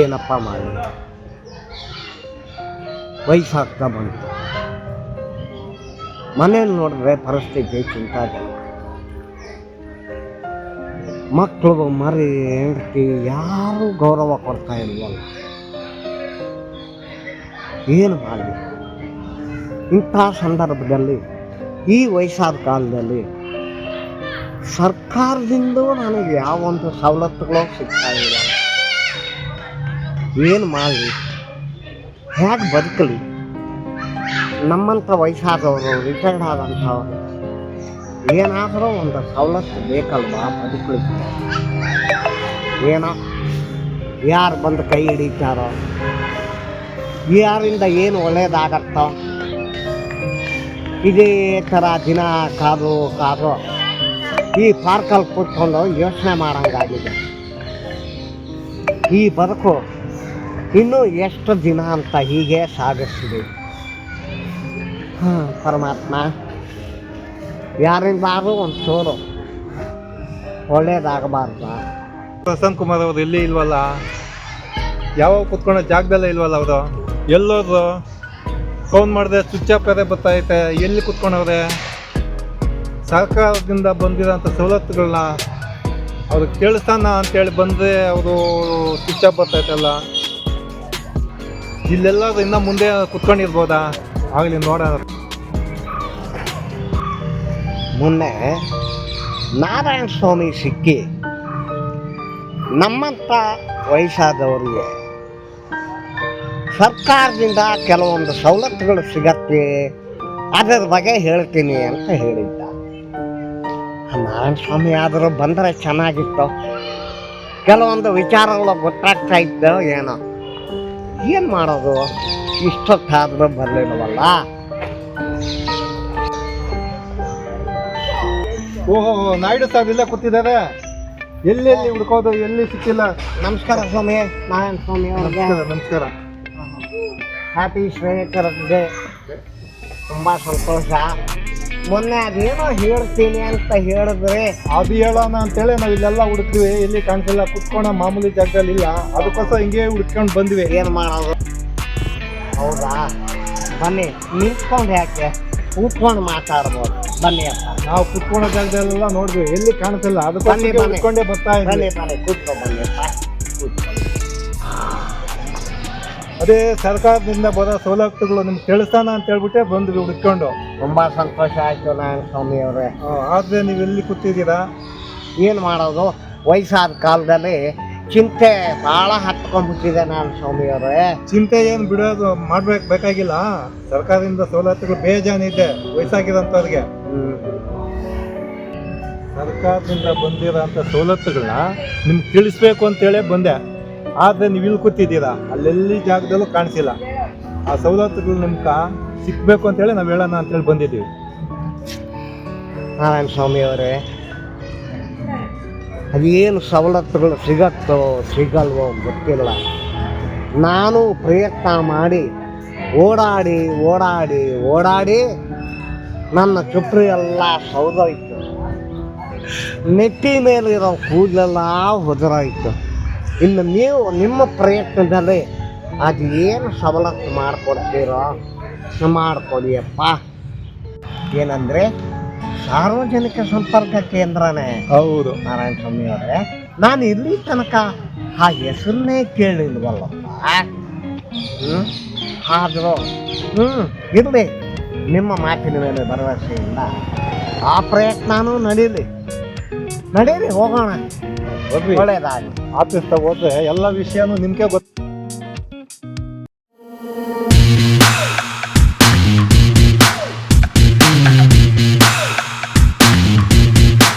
ಏನಪ್ಪ ಮಾಡಿ ವಯಸ್ಸಾಗ್ತಾ ಬಂತು. ಮನೇಲಿ ನೋಡಿದ್ರೆ ಪರಿಸ್ಥಿತಿ ಚಿಂತಾಜನಕ. ಮಕ್ಕಳು ಮರಿ ಹೆಂಡತಿ ಯಾರೂ ಗೌರವ ಕೊಡ್ತಾ ಇಲ್ವಲ್ಲ. ಏನು ಮಾಡಲಿ? ಇಂಥ ಸಂದರ್ಭದಲ್ಲಿ ಈ ವಯಸ್ಸಾದ ಕಾಲದಲ್ಲಿ ಸರ್ಕಾರದಿಂದ ನನಗೆ ಯಾವೊಂದು ಸವಲತ್ತುಗಳು ಸಿಗ್ತಾ ಇಲ್ಲ. ಏನು ಮಾಡಲಿ? ಹೇಗೆ ಬದುಕಲಿ? ನಮ್ಮಂಥ ವಯಸ್ಸಾದವರು, ರಿಟೈರ್ಡ್ ಆದಂಥವ್ರು ಏನಾದರೂ ಒಂದು ಸವಲತ್ತು ಬೇಕಲ್ವಾ ಬದುಕಲಿಕ್ಕೆ? ಏನೋ ಯಾರು ಬಂದು ಕೈ ಹಿಡಿತಾರೋ, ಯಾರಿಂದ ಏನು ಒಳ್ಳೇದಾಗತ್ತೋ, ಇದೇ ಥರ ದಿನ ಕಾದು ಈ ಪಾರ್ಕಲ್ಲಿ ಕೂತ್ಕೊಂಡು ಯೋಚನೆ ಮಾಡೋಂಗಾಗಿದೆ. ಈ ಬದುಕು ಇನ್ನೂ ಎಷ್ಟು ದಿನ ಅಂತ ಹೀಗೆ ಸಾಗಿಸ್ತೀವಿ. ಪರಮಾತ್ಮ ಯಾರಿಂದಾದ್ರೂ ಒಂದು ಚೂರು ಒಳ್ಳೇದಾಗಬಾರ್ದ? ಪ್ರಸನ್ನ ಕುಮಾರ್ ಅವರು ಎಲ್ಲಿ ಇಲ್ವಲ್ಲ, ಯಾವಾಗ ಕುತ್ಕೊಳ್ಳೋ ಜಾಗದಲ್ಲೇ ಇಲ್ವಲ್ಲ ಅವರು. ಎಲ್ಲೋದ್ರು? ಫೋನ್ ಮಾಡಿದ್ರೆ ಸ್ವಿಚ್ ಆಫ್ ಬೇರೆ ಬರ್ತೈತೆ. ಎಲ್ಲಿ ಕುತ್ಕೊಂಡವ್ರೆ? ಸರ್ಕಾರದಿಂದ ಬಂದಿರೋಂಥ ಸವಲತ್ತುಗಳನ್ನ ಅವ್ರಿಗೆ ಕೇಳಿಸ್ತಾನ ಅಂತೇಳಿ ಬಂದರೆ ಅವರು ಸ್ವಿಚ್ ಆಫ್ ಬರ್ತೈತಲ್ಲ. ಇಲ್ಲೆಲ್ಲಾದ್ರೂ ಇನ್ನೂ ಮುಂದೆ ಕುತ್ಕೊಂಡಿರ್ಬೋದಾ? ಆಗಲಿ ನೋಡೋಣ. ಮೊನ್ನೆ ನಾರಾಯಣ ಸ್ವಾಮಿ ಸಿಕ್ಕಿ ನಮ್ಮಂಥ ವಯಸ್ಸಾದವರಿಗೆ ಸರ್ಕಾರದಿಂದ ಕೆಲವೊಂದು ಸವಲತ್ತುಗಳು ಸಿಗತ್ತೆ, ಅದರ ಬಗ್ಗೆ ಹೇಳ್ತೀನಿ ಅಂತ ಹೇಳಿದ್ದ. ನಾರಾಯಣ ಸ್ವಾಮಿ ಆದರೂ ಬಂದರೆ ಚೆನ್ನಾಗಿತ್ತು. ಕೆಲವೊಂದು ವಿಚಾರಗಳು ಗೊತ್ತಾಗ್ತಾ ಇತ್ತು. ಏನೋ ಏನು ಮಾಡೋದು, ಇಷ್ಟೊತ್ತಾದರೂ ಬರಲಿಲ್ಲವಲ್ಲ. ಓಹೋ, ನಾಯ್ಡು ಸಾಹೇಬ್ ಇಲ್ಲೇ ಕೂತಿದ್ದಾರೆ. ಎಲ್ಲೆಲ್ಲಿ ಹುಡ್ಕೋದು, ಎಲ್ಲಿ ಸಿಕ್ಕಿಲ್ಲ. ನಮಸ್ಕಾರ ಸ್ವಾಮಿ, ನಾರಾಯಣ ಸ್ವಾಮಿ ಅವ್ರಿಗೆ ನಮಸ್ಕಾರ. ಹ್ಯಾಪಿ ಶ್ರೇಯಕರಿಗೆ ತುಂಬ ಸಂತೋಷ. ಮೊನ್ನೆ ಅದೇನೋ ಹೇಳ್ತೀನಿ ಅಂತ ಹೇಳಿದ್ರೆ ಅದು ಹೇಳೋಣ ಅಂತೇಳಿ ನಾವು ಇಲ್ಲೆಲ್ಲ ಹುಡುಕ್ತೀವಿ, ಎಲ್ಲಿ ಕಾಣಿಸಿಲ್ಲ. ಕುತ್ಕೊಂಡ ಮಾಮೂಲಿ ಜಾಗದಲ್ಲಿ ಇಲ್ಲ, ಅದಕ್ಕೋಸ್ಕರ ಹಿಂಗೆ ಹುಡ್ಕೊಂಡು ಬಂದ್ವಿ. ಏನು ಮಾಡೋದು? ಹೌದಾ, ಬನ್ನಿ. ನಿಂತ್ಕೊಂಡು ಯಾಕೆ, ಕೂತ್ಕೊಂಡು ಮಾತಾಡ್ಬೋದು. ಬನ್ನಿ ಅಪ್ಪ. ನಾವು ಕುತ್ಕೊಳ್ಳೋ ಜಾಗದಲ್ಲೆಲ್ಲ ನೋಡಿದ್ವಿ, ಎಲ್ಲಿ ಕಾಣಿಸಿಲ್ಲ. ಅದಕ್ಕೋಸ್ಕರ ಹುಡ್ಕೊಂಡೇ ಬರ್ತಾ ಇದ್ವಿ. ಬನ್ನಿ ಕೂತ್ಕೊ, ಬನ್ನಿ ಅಪ್ಪ, ಕೂತ್ಕೊ. ಅದೇ ಸರ್ಕಾರದಿಂದ ಬರೋ ಸವಲತ್ತುಗಳು ನಿಮ್ಗೆ ತಿಳಿಸ್ತಾನ ಅಂತ ಹೇಳ್ಬಿಟ್ಟೆ ಬಂದ್ವಿ ಹುಡ್ಕೊಂಡು. ತುಂಬ ಸಂತೋಷ ಆಯಿತು ನಾರಾಯಣ ಸ್ವಾಮಿ ಅವರೇ. ಆದರೆ ನೀವು ಎಲ್ಲಿ ಕೂತಿದ್ದೀರಾ? ಏನು ಮಾಡೋದು, ವಯಸ್ಸಾದ ಕಾಲದಲ್ಲಿ ಚಿಂತೆ ಭಾಳ ಹತ್ಕೊಂಡ್ಬಿಟ್ಟಿದೆ ನಾರಾಯಣ ಸ್ವಾಮಿ ಅವರೇ. ಚಿಂತೆ ಏನು ಬಿಡೋದು ಬೇಕಾಗಿಲ್ಲ. ಸರ್ಕಾರದಿಂದ ಸವಲತ್ತುಗಳು ಬೇಜಾನಿದೆ ವಯಸ್ಸಾಗಿರೋಂಥವ್ರಿಗೆ. ಸರ್ಕಾರದಿಂದ ಬಂದಿರೋಂಥ ಸವಲತ್ತುಗಳನ್ನ ನಿಮ್ಗೆ ತಿಳಿಸ್ಬೇಕು ಅಂತೇಳಿ ಬಂದೆ. ಆದರೆ ನೀವು ಇಲ್ಲಿ ಕೂತಿದ್ದೀರಾ, ಅಲ್ಲೆಲ್ಲಿ ಜಾಗದಲ್ಲೂ ಕಾಣಿಸಿಲ್ಲ. ಆ ಸವಲತ್ತುಗಳು ನಿಮ್ಗೆ ಸಿಕ್ಕಬೇಕು ಅಂತೇಳಿ ನಾವು ಹೇಳೋಣ ಅಂತೇಳಿ ಬಂದಿದ್ದೀವಿ. ನಾರಾಯಣ ಸ್ವಾಮಿ ಅವರೇ, ಅದೇನು ಸವಲತ್ತುಗಳು ಸಿಗತ್ತೋ ಸಿಗಲ್ವೋ ಗೊತ್ತಿಲ್ಲ. ನಾನು ಪ್ರಯತ್ನ ಮಾಡಿ ಓಡಾಡಿ ನನ್ನ ಚುಪ್ರಿ ಎಲ್ಲ ಸೌದೋಯ್ತು. ನೆಟ್ಟಿ ಮೇಲಿರೋ ಕೂದಲೆಲ್ಲ ಹೊದರಾಯಿತು. ಇನ್ನು ನೀವು ನಿಮ್ಮ ಪ್ರಯತ್ನದಲ್ಲಿ ಅದೇನು ಸವಲತ್ತು ಮಾಡಿಕೊಡ್ತೀರೋ ಮಾಡಿಕೊಡಿಯಪ್ಪ. ಏನಂದರೆ ಸಾರ್ವಜನಿಕ ಸಂಪರ್ಕ ಕೇಂದ್ರನೇ ಹೌದು ನಾರಾಯಣ ಸ್ವಾಮಿ ಅವರೇ. ನಾನು ಇಲ್ಲಿ ತನಕ ಆ ಹೆಸರನ್ನೇ ಕೇಳಿಲ್ವಲ್ಲಪ್ಪ. ಆದರೂ ಇರಲಿ, ನಿಮ್ಮ ಮಾತಿನ ಮೇಲೆ ಭರವಸೆಯಿಂದ ಆ ಪ್ರಯತ್ನನೂ ನಡೀಲಿ, ಹೋಗೋಣ. ಒಳ್ಳೆಯದಾಗಲಿ. ಆಫೀಸ್ ಹೋದ್ರೆ ಎಲ್ಲ ವಿಷಯನೂ ನಿಮ್ಗೆ ಗೊತ್ತು.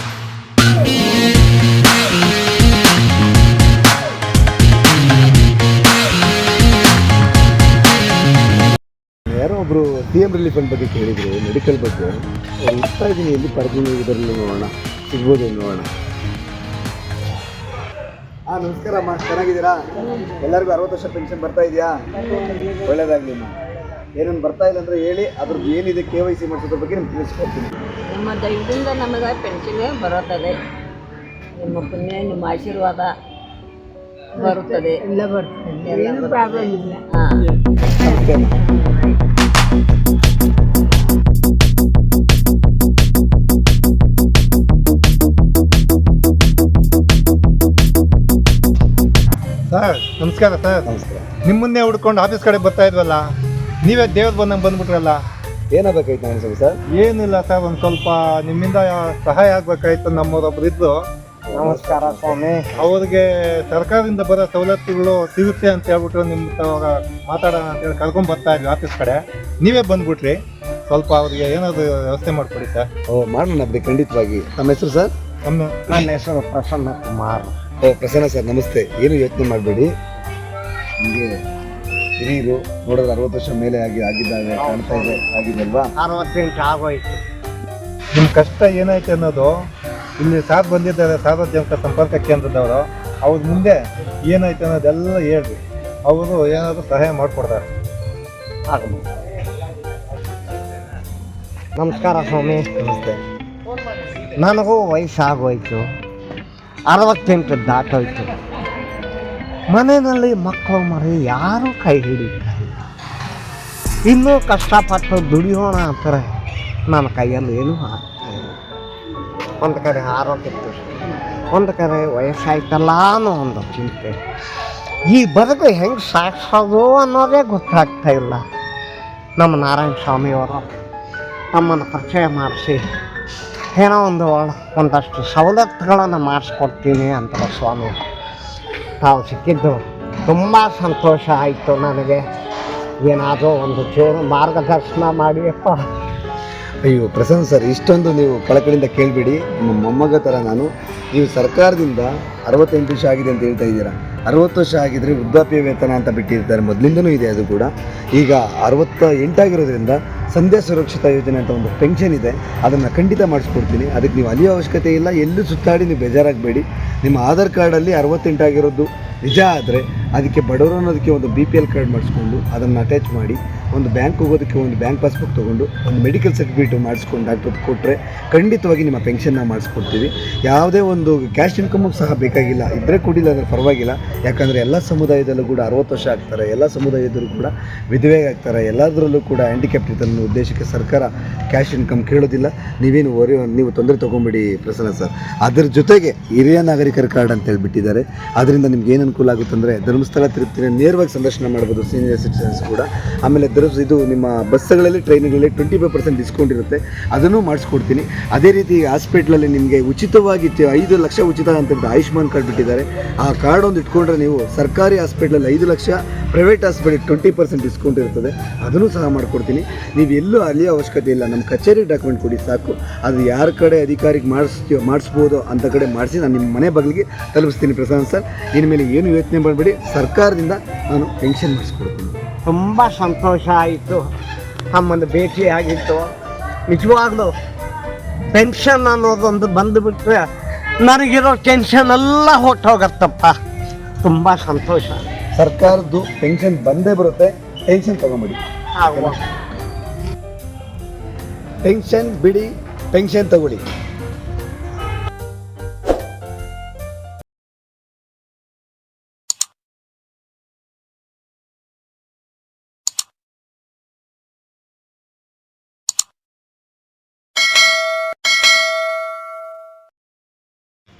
ಯಾರೋ ಒಬ್ಬರು CM ರಿಲೀಫ್ ಫಂಡ್ ಬಗ್ಗೆ ಕೇಳಿದ್ರು, ಮೆಡಿಕಲ್ ಬಗ್ಗೆ. ಅವ್ರು ಇರ್ತಾ ಇದ್ದೀನಿ, ಎಲ್ಲಿ ಪಡೆದು ಇದರಲ್ಲಿ ನೋಡೋಣ, ಸಿಗ್ಬೋದು ನೋಡೋಣ. ನಮಸ್ಕಾರ ಅಮ್ಮ, ಚೆನ್ನಾಗಿದ್ದೀರಾ? ಎಲ್ಲರಿಗೂ 60 ವರ್ಷ ಪೆನ್ಷನ್ ಬರ್ತಾ ಇದೆಯಾ? ಒಳ್ಳೇದಾಗಲಿ ಅಮ್ಮ. ಏನೇನು ಬರ್ತಾ ಇಲ್ಲ ಅಂದರೆ ಹೇಳಿ, ಅದ್ರದ್ದು ಏನಿದೆ KYC ಮಾಡಿಸೋದ್ರ ಬಗ್ಗೆ ನಿಮ್ಗೆ ತಿಳಿಸ್ಕೊಡ್ತೀನಿ. ನಿಮ್ಮ ದಯದಿಂದ ನಮಗೆ ಪೆನ್ಷನ್ ಬರುತ್ತದೆ. ನಿಮ್ಮ ಪುಣ್ಯ, ನಿಮ್ಮ ಆಶೀರ್ವಾದ ಬರುತ್ತದೆ. ಎಲ್ಲ ಬರ್ತದೆ, ಏನು ಪ್ರಾಬ್ಲಮ್ ಇಲ್ಲ. ಹಾ. ನಮಸ್ತೆ ಅಮ್ಮ. ಸರ್ ನಮಸ್ಕಾರ ಸರ್. ನಮಸ್ಕಾರ. ನಿಮ್ಮನ್ನೇ ಹುಡ್ಕೊಂಡು ಆಫೀಸ್ ಕಡೆ ಬರ್ತಾ ಇದ್ವಲ್ಲ, ನೀವೇ ದೇವ್ರು ಬಂದಂಗೆ ಬಂದ್ಬಿಟ್ರಲ್ಲ. ಏನಾಗಬೇಕಾಯ್ತು ನಾನು ಸರ್? ಏನಿಲ್ಲ ಸರ್, ಒಂದು ಸ್ವಲ್ಪ ನಿಮ್ಮಿಂದ ಸಹಾಯ ಆಗ್ಬೇಕಾಯ್ತು. ನಮ್ಮವರೊಬ್ರು ಇದ್ದು, ನಮಸ್ಕಾರ ಸ್ವಾಮಿ. ಅವ್ರಿಗೆ ಸರ್ಕಾರದಿಂದ ಬರೋ ಸವಲತ್ತುಗಳು ಸಿಗುತ್ತೆ ಅಂತ ಹೇಳ್ಬಿಟ್ಟು ನಿಮ್ಮ ಮಾತಾಡೋಣ ಅಂತೇಳಿ ಕರ್ಕೊಂಡ್ ಬರ್ತಾ ಇದ್ವಿ ಆಫೀಸ್ ಕಡೆ. ನೀವೇ ಬಂದ್ಬಿಟ್ರಿ. ಸ್ವಲ್ಪ ಅವ್ರಿಗೆ ಏನಾದ್ರು ವ್ಯವಸ್ಥೆ ಮಾಡಿಕೊಡಿ ಸರ್. ಮಾಡೋಣ ಬಿಡಿ, ಖಂಡಿತವಾಗಿ. ನಮ್ಮ ಹೆಸರು ಸರ್? ನನ್ನ ಹೆಸರು ಪ್ರಸನ್ನ ಕುಮಾರ್. ಪ್ರಸನ್ನ ಸರ್, ನಮಸ್ತೆ. ಏನು ಯೋಚನೆ ಮಾಡಬೇಡಿ. ನಿಮಗೆ ಹಿರಿಯರು ನೋಡಿದ್ರೆ 60 ವರ್ಷ ಮೇಲೆ ಆಗಿದ್ದಾವೆ ಕಾಣ್ತಾ ಇದೆ, ಆಗಿದೆಲ್ವಾ? 68 ಆಗೋಯ್ತು. ನಿಮ್ಮ ಕಷ್ಟ ಏನೈತೆ ಅನ್ನೋದು ಇಲ್ಲಿ ಸಾರ್ ಬಂದಿದ್ದಾರೆ, ಸಾರ್ವಜನಿಕ ಸಂಪರ್ಕ ಕೇಂದ್ರದವರು. ಅವ್ರ ಮುಂದೆ ಏನೈತೆ ಅನ್ನೋದೆಲ್ಲ ಹೇಳ್ರಿ, ಅವರು ಏನಾದರೂ ಸಹಾಯ ಮಾಡಿಕೊಡ್ತಾರೆ. ಆಗ್ಬೋದು. ನಮಸ್ಕಾರ ಸ್ವಾಮಿ. ನಮಸ್ತೆ. ನನಗೂ ವಯಸ್ಸಾಗೋಯ್ತು, 68 ದಾಟೋಯ್ತು. ಮನೆಯಲ್ಲಿ ಮಕ್ಕಳು ಮರಿ ಯಾರೂ ಕೈ ಹಿಡಿತಾರೆ. ಇನ್ನೂ ಕಷ್ಟಪಟ್ಟು ದುಡಿಯೋಣ ಅಂತಾರೆ, ನನ್ನ ಕೈಯಲ್ಲಿ ಏನೂ ಆಗ್ತಾಯಿಲ್ಲ. ಒಂದು ಕಡೆ ಆರೋಗ್ಯ ದೃಷ್ಟಿ, ಒಂದು ಕಡೆ ವಯಸ್ಸಾಯ್ತಲ್ಲ ಅನ್ನೋ ಒಂದು ಚಿಂತೆ. ಈ ಬದುಕು ಹೆಂಗೆ ಸಾಗಿಸೋದು ಅನ್ನೋದೇ ಗೊತ್ತಾಗ್ತಾ ಇಲ್ಲ. ನಮ್ಮ ನಾರಾಯಣ ಸ್ವಾಮಿಯವರು ನಮ್ಮನ್ನು ಪರಿಚಯ ಮಾಡಿಸಿ ಏನೋ ಒಂದಷ್ಟು ಸವಲತ್ತುಗಳನ್ನು ಮಾಡಿಸ್ಕೊಡ್ತೀನಿ ಅಂತ ಸ್ವಾಮಿ ತಾವು ಸಿಕ್ಕಿದ್ದು ತುಂಬ ಸಂತೋಷ ಆಯಿತು ನನಗೆ. ಏನಾದರೂ ಒಂದು ಚೂರು ಮಾರ್ಗದರ್ಶನ ಮಾಡಿಯಪ್ಪ. ಅಯ್ಯೋ ಪ್ರಸನ್ನ ಸರ್, ಇಷ್ಟೊಂದು ನೀವು ಕಳಕಳಿಂದ ಕೇಳಬೇಡಿ. ನಿಮ್ಮ ಮೊಮ್ಮಗ ಥರ ನಾನು. ನೀವು ಸರ್ಕಾರದಿಂದ 68 ವರ್ಷ ಆಗಿದೆ ಅಂತ ಹೇಳ್ತಾ ಇದ್ದೀರಾ. 60 ವರ್ಷ ಆಗಿದ್ರೆ ವೃದ್ಧಾಪ್ಯ ವೇತನ ಅಂತ ಬಿಟ್ಟಿರ್ತಾರೆ, ಮೊದಲಿಂದನೂ ಇದೆ ಅದು ಕೂಡ. ಈಗ 68 ಆಗಿರೋದ್ರಿಂದ ಸಂಧ್ಯಾ ಸುರಕ್ಷಿತ ಯೋಜನೆ ಅಂತ ಒಂದು ಪೆನ್ಷನ್ ಇದೆ, ಅದನ್ನು ಖಂಡಿತ ಮಾಡಿಸ್ಕೊಡ್ತೀನಿ. ಅದಕ್ಕೆ ನೀವು ಅಲಿಯೋ ಅವಶ್ಯಕತೆ ಇಲ್ಲ, ಎಲ್ಲೂ ಸುತ್ತಾಡಿ ನೀವು ಬೇಜಾರಾಗಬೇಡಿ. ನಿಮ್ಮ ಆಧಾರ್ ಕಾರ್ಡಲ್ಲಿ 68 ಆಗಿರೋದು ನಿಜ ಆದರೆ ಅದಕ್ಕೆ ಬಡವರು ಅನ್ನೋದಕ್ಕೆ ಒಂದು BPL ಕಾರ್ಡ್ ಮಾಡಿಸ್ಕೊಂಡು ಅದನ್ನು ಅಟ್ಯಾಚ್ ಮಾಡಿ, ಒಂದು ಬ್ಯಾಂಕ್ ಹೋಗೋದಕ್ಕೆ ಒಂದು ಬ್ಯಾಂಕ್ ಪಾಸ್ಬುಕ್ ತೊಗೊಂಡು ಒಂದು ಮೆಡಿಕಲ್ ಸರ್ಟಿಫಿಕೇಟ್ ಮಾಡಿಸ್ಕೊಂಡು ಡಾಕ್ಟರ್ ಕೊಟ್ಟರೆ ಖಂಡಿತವಾಗಿ ನಿಮ್ಮ ಪೆನ್ಷನ್ನ ಮಾಡಿಸ್ಕೊಡ್ತೀವಿ. ಯಾವುದೇ ಒಂದು ಕ್ಯಾಶ್ ಇನ್ಕಮು ಸಹ ಬೇಕಾಗಿಲ್ಲ, ಇಬ್ಬರೇ ಕೊಡಿಲ್ಲ ಅಂದರೆ ಪರವಾಗಿಲ್ಲ. ಯಾಕಂದರೆ ಎಲ್ಲ ಸಮುದಾಯದಲ್ಲೂ ಕೂಡ 60 ವರ್ಷ ಆಗ್ತಾರೆ, ಎಲ್ಲ ಸಮುದಾಯದಲ್ಲೂ ಕೂಡ ವಿಧವೆ ಆಗ್ತಾರೆ, ಎಲ್ಲದರಲ್ಲೂ ಕೂಡ ಹ್ಯಾಂಡಿಕ್ಯಾಪ್ಟ್ ಇರ್ತಾರೆ ಅನ್ನೋ ಉದ್ದೇಶಕ್ಕೆ ಸರ್ಕಾರ ಕ್ಯಾಶ್ ಇನ್ಕಮ್ ಕೇಳೋದಿಲ್ಲ. ನೀವು ತೊಂದರೆ ತೊಗೊಂಬಿಡಿ ಪ್ರಸನ್ನ ಸರ್. ಅದರ ಜೊತೆಗೆ ಹಿರಿಯ ನಾಗರಿಕರ ಕಾರ್ಡ್ ಅಂತ ಹೇಳ್ಬಿಟ್ಟಿದ್ದಾರೆ. ಅದರಿಂದ ನಿಮ್ಗೆ ಏನು ಅನುಕೂಲ ಆಗುತ್ತೆ ಅಂದರೆ ಧರ್ಮಸ್ಥಳ ತಿರುಪತಿನ ನೇರವಾಗಿ ಸಂದರ್ಶನ ಮಾಡ್ಬೋದು ಸೀನಿಯರ್ ಸಿಟಿಸನ್ಸ್ ಕೂಡ. ಆಮೇಲೆ ಇದು ನಿಮ್ಮ ಬಸ್ಗಳಲ್ಲಿ ಟ್ರೈನ್ಗಳಲ್ಲಿ 25% ಡಿಸ್ಕೌಂಟ್ ಇರುತ್ತೆ, ಅದನ್ನು ಮಾಡಿಸ್ಕೊಡ್ತೀನಿ. ಅದೇ ರೀತಿ ಹಾಸ್ಪಿಟ್ಲಲ್ಲಿ ನಿಮಗೆ ಉಚಿತವಾಗಿ 5 ಲಕ್ಷ ಉಚಿತ ಅಂತ ಆಯುಷ್ಮಾನ್ ಕಾರ್ಡ್ ಬಿಟ್ಟಿದ್ದಾರೆ. ಆ ಕಾರ್ಡ್ ಒಂದು ಇಟ್ಕೊಂಡ್ರೆ ನೀವು ಸರ್ಕಾರಿ ಹಾಸ್ಪಿಟ್ಲಲ್ಲಿ 5 ಲಕ್ಷ, ಪ್ರೈವೇಟ್ ಹಾಸ್ಪಿಟಲ್ 20% ಡಿಸ್ಕೌಂಟ್ ಇರ್ತದೆ, ಅದನ್ನು ಸಹ ಮಾಡಿಕೊಡ್ತೀನಿ. ನೀವು ಎಲ್ಲೂ ಅಲ್ಲಿಯೋ ಅವಶ್ಯಕತೆ ಇಲ್ಲ, ನಮ್ಮ ಕಚೇರಿ ಡಾಕ್ಯುಮೆಂಟ್ ಕೊಡಿ ಸಾಕು. ಅದು ಯಾರ ಕಡೆ ಅಧಿಕಾರಿಗೆ ಮಾಡಿಸ್ಬೋದು ಅಂತ ಕಡೆ ಮಾಡಿಸಿ ನಾನು ನಿಮ್ಮ ಮನೆ ಬಾಗಿಲಿಗೆ ತಲುಪಿಸ್ತೀನಿ ಪ್ರಸನ್ನ ಸರ್. ಇನ್ಮೇಲೆ ಏನು ಯೋಚನೆ ಮಾಡಬೇಡಿ, ಸರ್ಕಾರದಿಂದ ನಾನು ಪೆನ್ಷನ್ ಮಾಡಿಸ್ಕೊಡ್ತೀನಿ. ತುಂಬ ಸಂತೋಷ ಆಯಿತು ನಮ್ಮನ್ನು ಭೇಟಿಯಾಗಿತ್ತು. ನಿಜವಾಗ್ಲೂ ಪೆನ್ಷನ್ ಅನ್ನೋದೊಂದು ಬಂದುಬಿಟ್ರೆ ನನಗಿರೋ ಟೆನ್ಷನ್ ಎಲ್ಲ ಹೊಟ್ಟೋಗತ್ತಪ್ಪ. ತುಂಬ ಸಂತೋಷ. ಸರ್ಕಾರದ್ದು ಪೆನ್ಷನ್ ಬಂದೇ ಬರುತ್ತೆ, ಟೆನ್ಷನ್ ತಗೊಂಬಿಡಿ. ಟೆನ್ಷನ್ ಬಿಡಿ, ಪೆನ್ಷನ್ ತಗೊಳ್ಳಿ.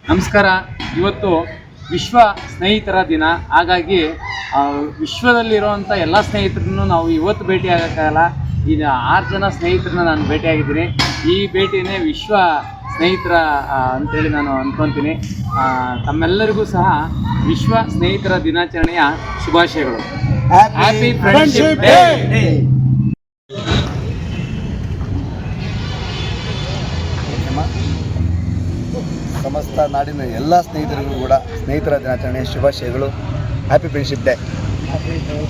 ನಮಸ್ಕಾರ. ಇವತ್ತು ವಿಶ್ವ ಸ್ನೇಹಿತರ ದಿನ. ಹಾಗಾಗಿ ವಿಶ್ವದಲ್ಲಿರುವಂಥ ಎಲ್ಲ ಸ್ನೇಹಿತರನ್ನು ನಾವು ಇವತ್ತು ಭೇಟಿ ಆಗೋಕ್ಕಾಗಲ್ಲ. ಈಗ 6 ಜನ ಸ್ನೇಹಿತರನ್ನ ನಾನು ಭೇಟಿಯಾಗಿದ್ದೀನಿ. ಈ ಭೇಟಿನೇ ವಿಶ್ವ ಸ್ನೇಹಿತರ ಅಂತೇಳಿ ನಾನು ಅಂದ್ಕೊತೀನಿ. ತಮ್ಮೆಲ್ಲರಿಗೂ ಸಹ ವಿಶ್ವ ಸ್ನೇಹಿತರ ದಿನಾಚರಣೆಯ ಶುಭಾಶಯಗಳು. Happy friendship day. ಸಮಸ್ತ ನಾಡಿನ ಎಲ್ಲ ಸ್ನೇಹಿತರಿಗೂ ಕೂಡ ಸ್ನೇಹಿತರ ದಿನಾಚರಣೆಯ ಶುಭಾಶಯಗಳು. Happy friendship day.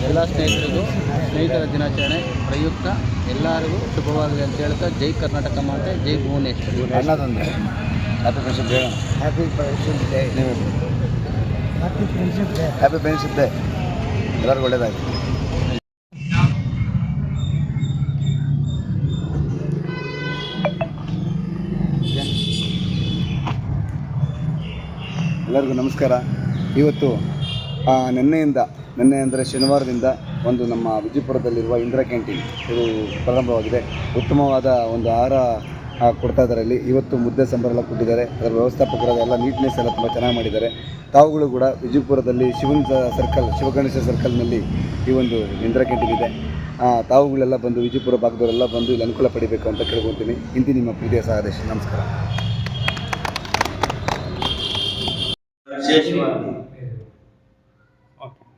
ಎಲ್ಲ ಸ್ನೇಹಿತರಿಗೂ ಸ್ನೇಹಿತರ ದಿನಾಚರಣೆ ಪ್ರಯುಕ್ತ ಎಲ್ಲರಿಗೂ ಶುಭವಾಗಲಿ ಅಂತ ಹೇಳ್ತಾ ಜೈ ಕರ್ನಾಟಕ ಮಾತೆ, ಜೈ ಭುವನೇಶ್ವರಿ. ಅನ್ನೋದೊಂದು happy friendship day. Happy friendship day. Happy friendship day. Happy friendship day. ಎಲ್ಲರಿಗೂ ಒಳ್ಳೆಯದಾಗಲಿ. ಎಲ್ಲರಿಗೂ ನಮಸ್ಕಾರ. ಇವತ್ತು ನಿನ್ನೆ ಅಂದರೆ ಶನಿವಾರದಿಂದ ಒಂದು ನಮ್ಮ ವಿಜಯಪುರದಲ್ಲಿರುವ ಇಂದಿರಾ ಕ್ಯಾಂಟೀನ್ ಇದು ಪ್ರಾರಂಭವಾಗಿದೆ. ಉತ್ತಮವಾದ ಒಂದು ಆಹಾರ ಕೊಡ್ತಾ ಇದ್ದಾರೆ. ಅಲ್ಲಿ ಇವತ್ತು ಮುದ್ದೆ ಸಾಂಬಾರೆಲ್ಲ ಕೊಟ್ಟಿದ್ದಾರೆ. ಅದರ ವ್ಯವಸ್ಥಾಪಕರಾದ ಎಲ್ಲ ನೀಟ್ನೆಸ್ ಎಲ್ಲ ತುಂಬ ಚೆನ್ನಾಗಿ ಮಾಡಿದ್ದಾರೆ. ತಾವುಗಳು ಕೂಡ ವಿಜಯಪುರದಲ್ಲಿ ಶಿವಗಣೇಶ ಸರ್ಕಲ್ನಲ್ಲಿ ಈ ಒಂದು ಇಂದಿರಾ ಕ್ಯಾಂಟೀನ್ ಇದೆ. ತಾವುಗಳೆಲ್ಲ ಬಂದು ವಿಜಯಪುರ ಭಾಗದವರೆಲ್ಲ ಬಂದು ಇಲ್ಲಿ ಅನುಕೂಲ ಪಡಿಬೇಕು ಅಂತ ಕೇಳ್ಕೊತೀನಿ. ಇಂತಿ ನಿಮ್ಮ ಪ್ರೀತಿಯ ಸಹದೇಶ. ನಮಸ್ಕಾರ.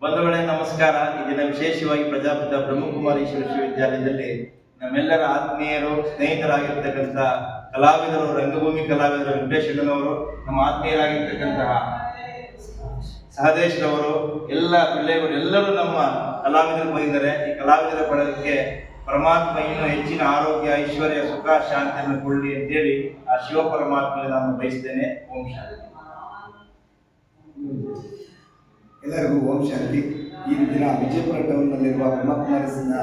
ಬಂಧುಗಳೇ ನಮಸ್ಕಾರ. ಈ ದಿನ ವಿಶೇಷವಾಗಿ ಪ್ರಜಾಪಿತ ಬ್ರಹ್ಮಕುಮಾರೀಶ್ವರ ವಿಶ್ವವಿದ್ಯಾಲಯದಲ್ಲಿ ನಮ್ಮೆಲ್ಲರ ಆತ್ಮೀಯರು ಸ್ನೇಹಿತರಾಗಿರ್ತಕ್ಕಂಥ ಕಲಾವಿದರು, ರಂಗಭೂಮಿ ಕಲಾವಿದರು ವೆಂಕಟೇಶ್ವರನವರು, ನಮ್ಮ ಆತ್ಮೀಯರಾಗಿರ್ತಕ್ಕಂತಹ ಸಹದೇಶ್ರವರು, ಎಲ್ಲ ಪಿಳ್ಳೆಗಳು ಎಲ್ಲರೂ ನಮ್ಮ ಕಲಾವಿದರು ಬಂದಿದ್ದಾರೆ. ಈ ಕಲಾವಿದರ ಬಳಗಕ್ಕೆ ಪರಮಾತ್ಮ ಇನ್ನೂ ಹೆಚ್ಚಿನ ಆರೋಗ್ಯ, ಐಶ್ವರ್ಯ, ಸುಖ, ಶಾಂತಿಯನ್ನು ಕೊಡಲಿ ಅಂತೇಳಿ ಆ ಶಿವ ಪರಮಾತ್ಮನಲ್ಲಿ ನಾನು ಬಯಸ್ತೇನೆ. ಓಂ ಶಾಂತಿ. ಎಲ್ಲರಿಗೂ ಓಂ ಶಾಂತಿ. ಈ ದಿನ ವಿಜಯಪುರ ಟೌನ್ನಲ್ಲಿರುವ ಬ್ರಹ್ಮಕುಮಾರೀಸ್ನ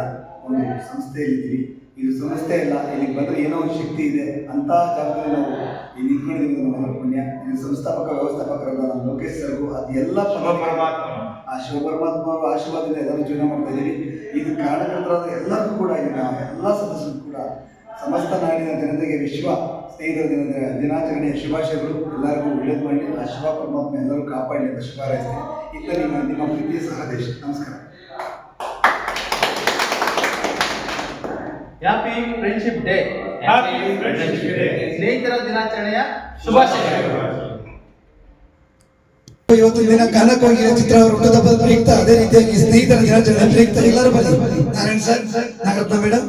ಒಂದು ಸಂಸ್ಥೆಯಲ್ಲಿದ್ದೀವಿ. ಇದು ಸಂಸ್ಥೆ ಇಲ್ಲ, ಇಲ್ಲಿಗೆ ಬಂದರೆ ಏನೋ ಒಂದು ಶಕ್ತಿ ಇದೆ ಅಂತ ಜಾಗದಲ್ಲಿ ನಾವು ಇಲ್ಲಿ ನಿಂತ್ಕೊಂಡಿದ್ದೀವಿ. ನಮ್ಮ ಪುಣ್ಯ. ಇದು ಸಂಸ್ಥಾಪಕ ವ್ಯವಸ್ಥಾಪಕರಾದ ನಮ್ಮ ಲೋಕೇಶ್ ಸರ್ಗೂ ಅದು ಎಲ್ಲ ಪರಮಾತ್ಮ ಆ ಶಿವ ಪರಮಾತ್ಮ ಅವರ ಆಶೀರ್ವಾದದಿಂದ ಎಲ್ಲರೂ ಜೀವನ ಮಾಡ್ತಾ ಇದ್ದೀವಿ. ಇದು ಕಾರಣಕರ್ತರಾದ ಎಲ್ಲರಿಗೂ ಕೂಡ ಇಲ್ಲಿನ ಎಲ್ಲ ಸದಸ್ಯರು ಕೂಡ ಸಮಸ್ತ ನಾಡಿನ ಜನತೆಗೆ ವಿಶ್ವ ಸ್ನೇಹಿತರ ದಿನಾಚರಣೆಯ ಶುಭಾಶಯಗಳು. ಎಲ್ಲರಿಗೂ ಒಳ್ಳೇದು ಮಾಡಿ ಆ ಶಿವ ಪರಮಾತ್ಮ ಎಲ್ಲರೂ ಕಾಪಾಡಲಿ ಅಂತ ಶುಭ ಹಾರೈಸ್ತೇನೆ. ಇಲ್ಲ ನಿಮ್ಮ ಪ್ರೀತಿಯ ಸಹದೇಶ. ನಮಸ್ಕಾರ. Happy friendship day. ಸ್ನೇಹಿತರ ದಿನಾಚರಣೆಯ ಶುಭಾಶಯಗಳು. ಇವತ್ತು ದಿನ ಕಾಲಕ್ಕೆ ಹೋಗಿರೋ ಚಿತ್ರ ಅವರು ಹುಟ್ಟುಹಬ್ಬದ ಪ್ರಯುಕ್ತ, ಅದೇ ರೀತಿಯಾಗಿ ಸ್ನೇಹಿತರ ದಿನಾಚರಣೆ ಪ್ರಯುಕ್ತ ಎಲ್ಲರೂ ಬನ್ನಿ. ನಾರಾಯಣ್ ಸರ್, ನಾಗರತ್ನ ಮೇಡಮ್,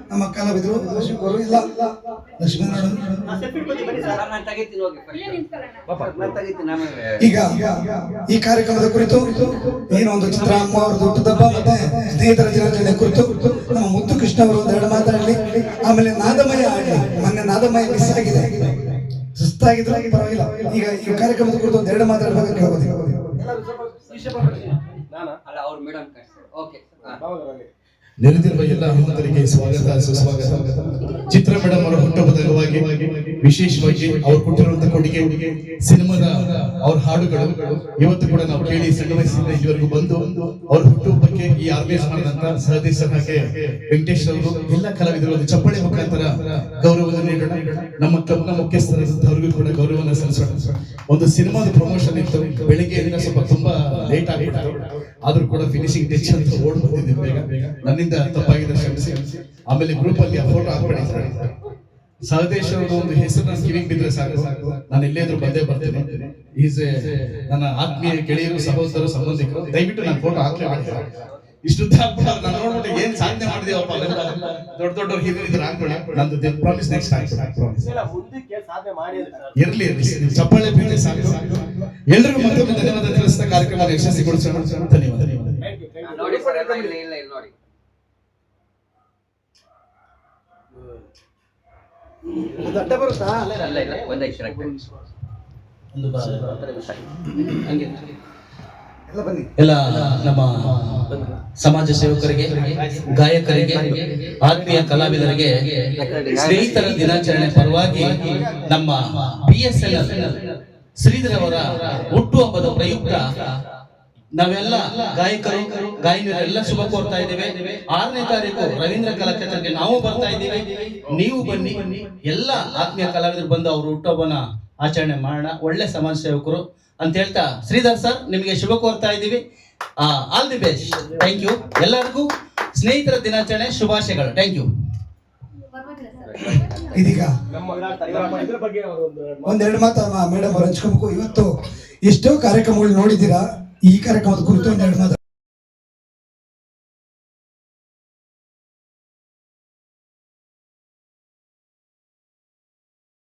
ನಮ್ಮ ಕಲಾವಿದರು, ಶಿವಕರು ಎಲ್ಲ ಲಕ್ಷ್ಮೀ ಈಗ ಈ ಕಾರ್ಯಕ್ರಮದ ಕುರಿತು ಏನೋ ಒಂದು ಚಿತ್ರ ಅಮ್ಮ ಅವರದ್ದು ಹುಟ್ಟುಹಬ್ಬ ಮತ್ತೆ ಸ್ನೇಹಿತರ ದಿನಾಚರಣೆ ಕುರಿತು ನಮ್ಮ ಮುದ್ದು ಕೃಷ್ಣ ಅವರು ಒಂದೆರಡು ಮಾತಾಡಲಿ. ಆಮೇಲೆ ನಾದಮಯ ಆಡಲಿ. ಮೊನ್ನೆ ನಾದಮಯ ಮಿಸ್ ಆಗಿದೆ, ಸುಸ್ತಾಗಿದ್ರು ಪರವಾಗಿಲ್ಲ. ಈಗ ಈ ಕಾರ್ಯಕ್ರಮದ ಕುರಿತು ಒಂದೆರಡು ಮಾತಾಡಬೇಕು ಕೇಳ್ಬೋದು. ನೆರೆದಿರುವ ಎಲ್ಲ ಹನುಮಂತರಿಗೆ ಸ್ವಾಗತ, ಸುಸ್ವಾಗತ. ಚಿತ್ರ ಮೇಡಮ್ ಅವರ ಹುಟ್ಟುಹಬ್ಬದ ಅಂಗವಾಗಿ ವಿಶೇಷವಾಗಿ ಅವ್ರು ಕೊಟ್ಟಿರುವಂತಹ ಕೊಡುಗೆ, ಸಿನಿಮಾದ ಅವ್ರ ಹಾಡುಗಳು ಇವತ್ತು ಕೂಡ ನಾವು ಕೇಳಿ ಸಣ್ಣ ವಯಸ್ಸಿಂದ ಇಲ್ಲಿವರೆಗೂ ಬಂದು ಅವ್ರ ಹುಟ್ಟುಹಬ್ಬಕ್ಕೆ ಈ ಆರ್ಗನೈಸ್ ಮಾಡಿದಂತ ಸಹದೇಶ್ ಹಾಗೆ ವೆಂಕಟೇಶ್ ಅವರು ಎಲ್ಲ ಕಲಾವಿದರು ಒಂದು ಚಪ್ಪಾಳೆ ಮುಖಾಂತರ ಗೌರವವನ್ನು ನೀಡೋಣ. ನಮ್ಮ ಕ್ಲಬ್ನ ಮುಖ್ಯಸ್ಥರಾದಂತವ್ರಿಗೂ ಕೂಡ ಗೌರವವನ್ನು ಸಲ್ಲಿಸೋಣ. ಒಂದು ಸಿನಿಮಾದ ಪ್ರಮೋಷನ್ ಇತ್ತು, ಬೆಳಿಗ್ಗೆ ಸ್ವಲ್ಪ ತುಂಬಾ ಲೇಟ್ ಆಗಿತ್ತು, ಆದ್ರೂ ಕೂಡ ಫಿನಿಶಿಂಗ್ ಟಚ್ ಅಂತ ಓಡ್ ಬಂದಿದ್ದೀವಿ ಬೇಗ. ನನ್ನಿಂದ ತಪ್ಪಾಗಿದೆ, ಕ್ಷಮಿಸಿ. ಆಮೇಲೆ ಗ್ರೂಪ್ ಅಲ್ಲಿ ಆ ಫೋಟೋ ಹಾಕ್ಬೇಡಿ. ಸಹದೇಶ್ ಅವರ ಒಂದು ಹೆಸರು ನಾನು ಕಿವಿಗೆ ಬಿದ್ರೆ ಸಾಕು, ನಾನು ಎಲ್ಲೇದ್ರೂ ಬಂದೇ ಬರ್ತೇನೆ. ಈಸ್ ನನ್ನ ಆತ್ಮೀಯ ಗೆಳೆಯರು, ಸಹೋದರರು, ಸಂಬಂಧಿಕರು, ದಯವಿಟ್ಟು ನಾನು ಫೋಟೋ ಹಾಕ್ಲೇಬೇಡಿ. ಇಷ್ಟು ನಾನು ನೋಡ್ಬಿಟ್ಟು ಏನ್ ಸಾಧನೆ ಮಾಡಿದೇವಪ್ಪ, ದೊಡ್ಡ ದೊಡ್ಡವ್ರು ಹಿರಿಯರು ಹಾಕೊಳ್ಳಿ. ನಂದು ಪ್ರಾಮಿಸ್ ನೆಕ್ಸ್ಟ್ ಇರ್ಲಿ ಚಪ್ಪಾಳೆ ಬೀಳಿ ಸಾಕು. ಎಲ್ರಿಗೂ ಮತ್ತೊಮ್ಮೆ ಧನ್ಯವಾದ ತಿಳಿಸಿದ ಕಾರ್ಯಕ್ರಮ ಯಶಸ್ವಿಗೊಳಿಸೋಣ. ಧನ್ಯವಾದ. ಎಲ್ಲ ನಮ್ಮ ಸಮಾಜ ಸೇವಕರಿಗೆ, ಗಾಯಕರಿಗೆ, ಆತ್ಮೀಯ ಕಲಾವಿದರಿಗೆ ಸ್ನೇಹಿತರ ದಿನಾಚರಣೆ ಪರವಾಗಿ ನಮ್ಮ PSL ಶ್ರೀಧರ್ ಅವರ ಹುಟ್ಟುಹಬ್ಬದ ಪ್ರಯುಕ್ತ ನಾವೆಲ್ಲ ಗಾಯಕರು, ಗಾಯಕರೆಲ್ಲ ಶುಭ ಕೋರ್ತಾ ಇದ್ದೇವೆ. 6ನೇ ತಾರೀಕು ರವೀಂದ್ರ ಕಲಾಕ್ಷೇತ್ರಕ್ಕೆ ನಾವು ಬರ್ತಾ ಇದ್ದೀವಿ, ನೀವು ಬನ್ನಿ. ಎಲ್ಲ ಆತ್ಮೀಯ ಕಲಾವಿದರು ಬಂದು ಅವರು ಹುಟ್ಟುಹಬ್ಬನ ಆಚರಣೆ ಮಾಡೋಣ. ಒಳ್ಳೆ ಸಮಾಜ ಸೇವಕರು ಅಂತ ಹೇಳ್ತಾ ಶ್ರೀಧರ್ ಸರ್ ನಿಮಗೆ ಶುಭ ಕೋರ್ತಾ ಇದ್ದೀವಿ. All the best. Thank you. ಎಲ್ಲರಿಗೂ ಸ್ನೇಹಿತರ ದಿನಾಚರಣೆ ಶುಭಾಶಯಗಳು. Thank you. ಇದೀಗ ಒಂದೆರಡು ಮಾತು ಮೇಡಮ್ ಅವರು ಹಂಚ್ಕೊಬೇಕು. ಇವತ್ತು ಎಷ್ಟೋ ಕಾರ್ಯಕ್ರಮಗಳು ನೋಡಿದ್ದೀರಾ, ಈ ಕಾರ್ಯಕ್ರಮದ ಕುರಿತು ಒಂದೆರಡು ಮಾತು